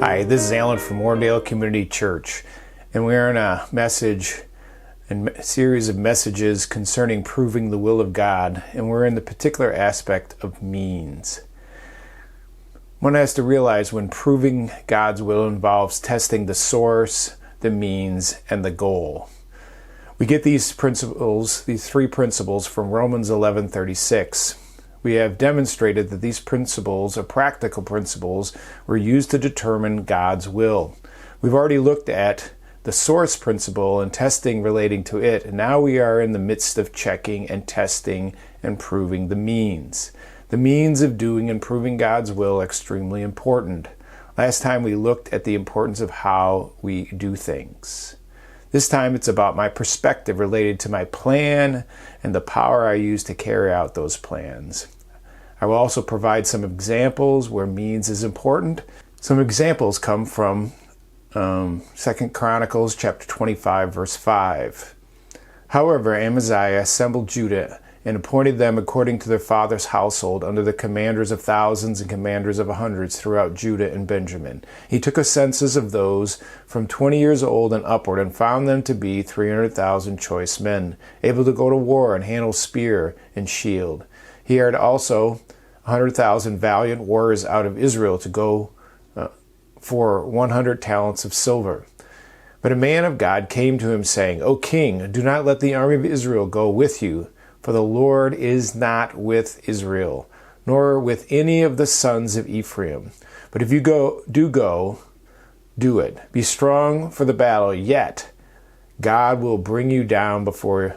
Hi, this is Alan from Warrendale Community Church, and we're in a series of messages concerning proving the will of God, and we're in the particular aspect of means. One has to realize when proving God's will involves testing the source, the means, and the goal. We get these three principles from Romans 11:36. We have demonstrated that these principles, or practical principles, were used to determine God's will. We've already looked at the source principle and testing relating to it, and now we are in the midst of checking and testing and proving the means. The means of doing and proving God's will are extremely important. Last time we looked at the importance of how we do things. This time it's about my perspective related to my plan and the power I use to carry out those plans. I will also provide some examples where means is important. Some examples come from 2 Chronicles chapter 25, verse 5. However, Amaziah assembled Judah and appointed them according to their father's household under the commanders of thousands and commanders of hundreds throughout Judah and Benjamin. He took a census of those from 20 years old and upward and found them to be 300,000 choice men, able to go to war and handle spear and shield. He hired also 100,000 valiant warriors out of Israel to go for 100 talents of silver. But a man of God came to him saying, O king, do not let the army of Israel go with you, for the Lord is not with Israel, nor with any of the sons of Ephraim. But if you do it. Be strong for the battle, yet God will bring you down before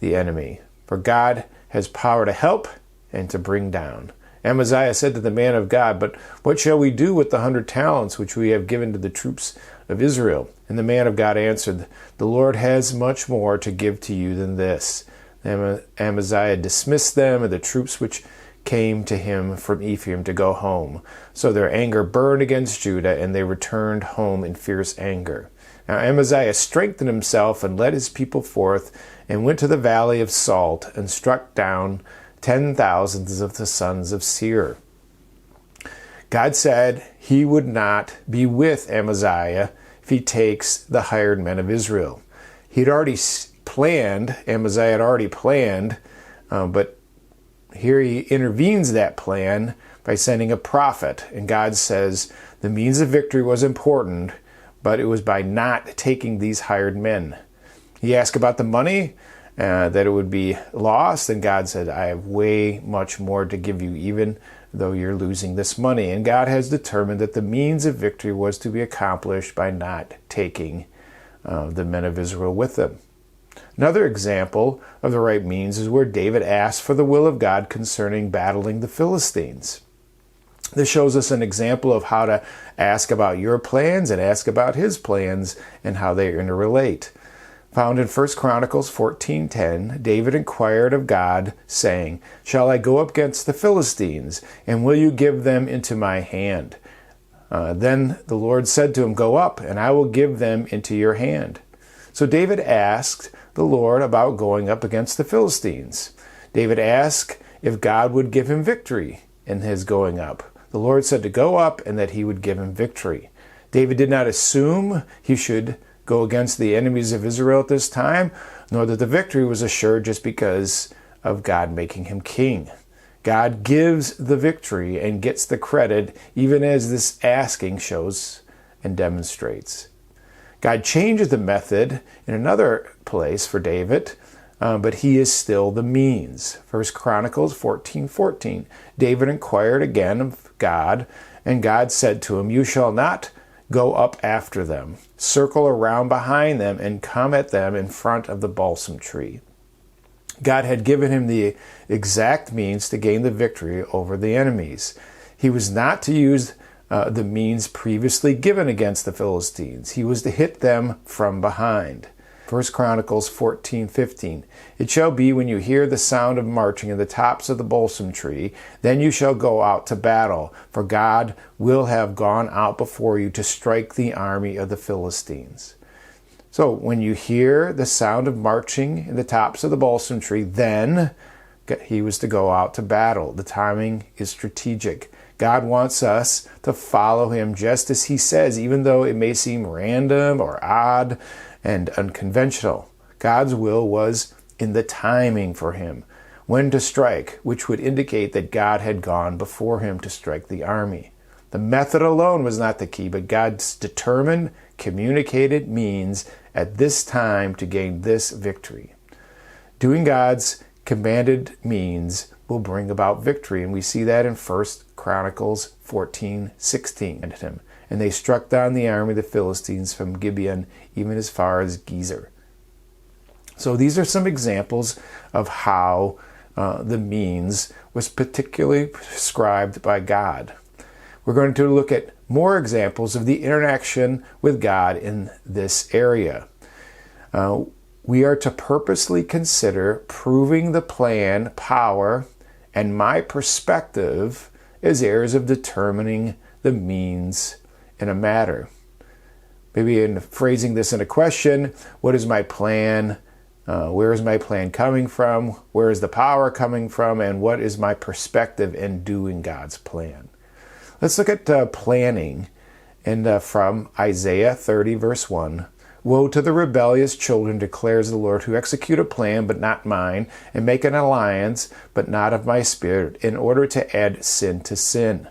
the enemy. For God has power to help and to bring down. Amaziah said to the man of God, But what shall we do with the 100 talents which we have given to the troops of Israel? And the man of God answered, The Lord has much more to give to you than this. Amaziah dismissed them and the troops which came to him from Ephraim to go home. So their anger burned against Judah, and they returned home in fierce anger. Now Amaziah strengthened himself and led his people forth, and went to the valley of Salt, and struck down 10,000s of the sons of Seir. God said he would not be with Amaziah if he takes the hired men of Israel. Amaziah had already planned, but here he intervenes that plan by sending a prophet. And God says the means of victory was important, but it was by not taking these hired men. He asked about the money, that it would be lost, and God said, I have way much more to give you, even though you're losing this money. And God has determined that the means of victory was to be accomplished by not taking the men of Israel with them. Another example of the right means is where David asked for the will of God concerning battling the Philistines. This shows us an example of how to ask about your plans and ask about his plans and how they interrelate. Found in 1 Chronicles 14:10, David inquired of God, saying, Shall I go up against the Philistines, and will you give them into my hand? Then the Lord said to him, Go up, and I will give them into your hand. So David asked the Lord about going up against the Philistines. David asked if God would give him victory in his going up. The Lord said to go up and that he would give him victory. David did not assume he should go against the enemies of Israel at this time, nor that the victory was assured just because of God making him king. God gives the victory and gets the credit, even as this asking shows and demonstrates. God changes the method in another place for David, but he is still the means. 1 Chronicles 14:14. David inquired again of God, and God said to him, You shall not go up after them. Circle around behind them and come at them in front of the balsam tree. God had given him the exact means to gain the victory over the enemies. He was not to use the means previously given against the Philistines. He was to hit them from behind. 1 Chronicles 14:15. It shall be when you hear the sound of marching in the tops of the balsam tree, then you shall go out to battle, for God will have gone out before you to strike the army of the Philistines. So when you hear the sound of marching in the tops of the balsam tree, then he was to go out to battle. The timing is strategic. God wants us to follow him just as he says, even though it may seem random or odd and unconventional. God's will was in the timing for him, when to strike, which would indicate that God had gone before him to strike the army. The method alone was not the key, but God's determined, communicated means at this time to gain this victory. Doing God's commanded means will bring about victory, and we see that in 1 Chronicles 14:16. And they struck down the army of the Philistines from Gibeon even as far as Gezer. So these are some examples of how the means was particularly prescribed by God. We're going to look at more examples of the interaction with God in this area. We are to purposely consider proving the plan, power, and my perspective as areas of determining the means in a matter. Maybe in phrasing this in a question, what is my plan? Where is my plan coming from? Where is the power coming from? And what is my perspective in doing God's plan? Let's look at planning. And from Isaiah 30, verse 1. Woe to the rebellious children, declares the Lord, who execute a plan, but not mine, and make an alliance, but not of my spirit, in order to add sin to sin.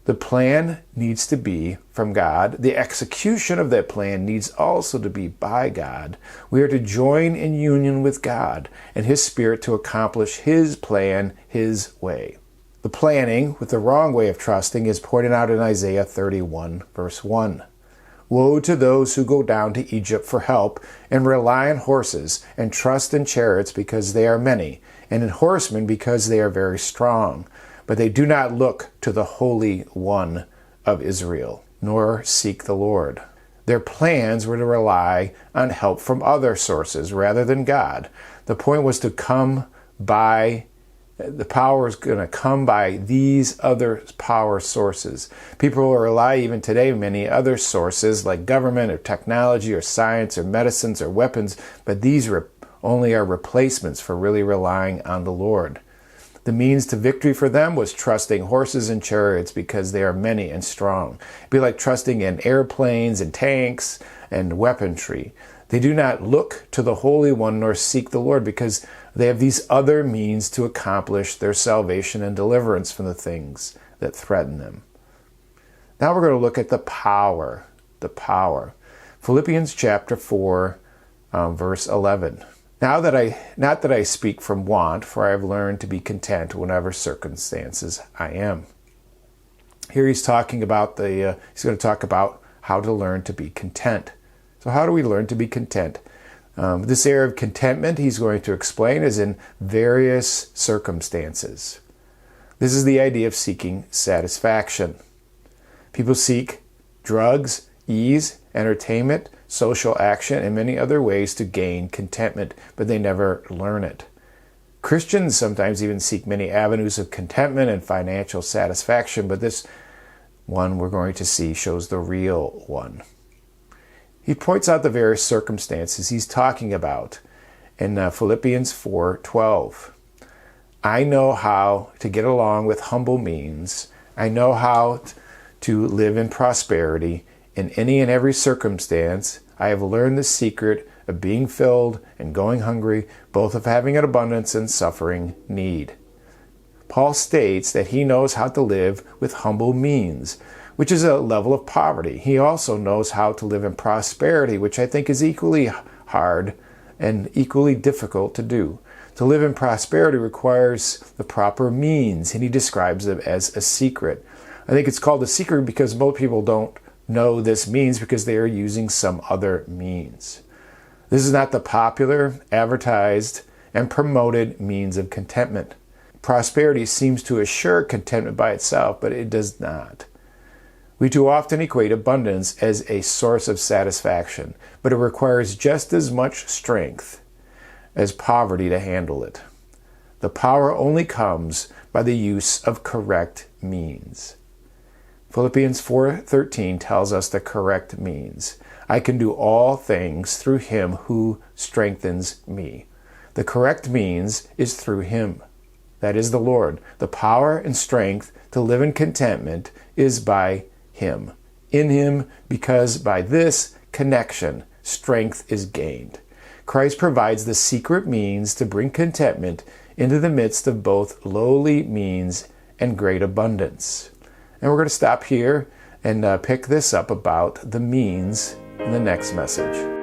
The plan needs to be from God. The execution of that plan needs also to be by God. We are to join in union with God and his Spirit to accomplish his plan his way. The planning with the wrong way of trusting is pointed out in Isaiah 31, verse 1. Woe to those who go down to Egypt for help and rely on horses and trust in chariots because they are many, and in horsemen because they are very strong. But they do not look to the Holy One of Israel, nor seek the Lord. Their plans were to rely on help from other sources rather than God. The point was to come by, the power is going to come by these other power sources. People will rely even today on many other sources like government or technology or science or medicines or weapons, but these only are replacements for really relying on the Lord. The means to victory for them was trusting horses and chariots because they are many and strong. It'd be like trusting in airplanes and tanks and weaponry. They do not look to the Holy One nor seek the Lord because they have these other means to accomplish their salvation and deliverance from the things that threaten them. Now we're going to look at the power. The power. Philippians chapter 4, verse 11. Not that I speak from want, for I have learned to be content whatever circumstances I am. Here he's talking about he's going to talk about how to learn to be content. So how do we learn to be content? This area of contentment he's going to explain is in various circumstances. This is the idea of seeking satisfaction. People seek drugs, ease, entertainment, social action, and many other ways to gain contentment, but they never learn it. Christians sometimes even seek many avenues of contentment and financial satisfaction, but this one we're going to see shows the real one. He points out the various circumstances he's talking about in Philippians 4:12. I know how to get along with humble means. I know how to live in prosperity. In any and every circumstance, I have learned the secret of being filled and going hungry, both of having an abundance and suffering need. Paul states that he knows how to live with humble means, which is a level of poverty. He also knows how to live in prosperity, which I think is equally hard and equally difficult to do. To live in prosperity requires the proper means, and he describes it as a secret. I think it's called a secret because most people don't know this means because they are using some other means. This is not the popular, advertised, and promoted means of contentment. Prosperity seems to assure contentment by itself, but it does not. We too often equate abundance as a source of satisfaction, but it requires just as much strength as poverty to handle it. The power only comes by the use of correct means. Philippians 4:13 tells us the correct means. I can do all things through him who strengthens me. The correct means is through him. that is the Lord. The power and strength to live in contentment is by Him. In Him, because by this connection, strength is gained. Christ provides the secret means to bring contentment into the midst of both lowly means and great abundance. And we're going to stop here and pick this up about the means in the next message.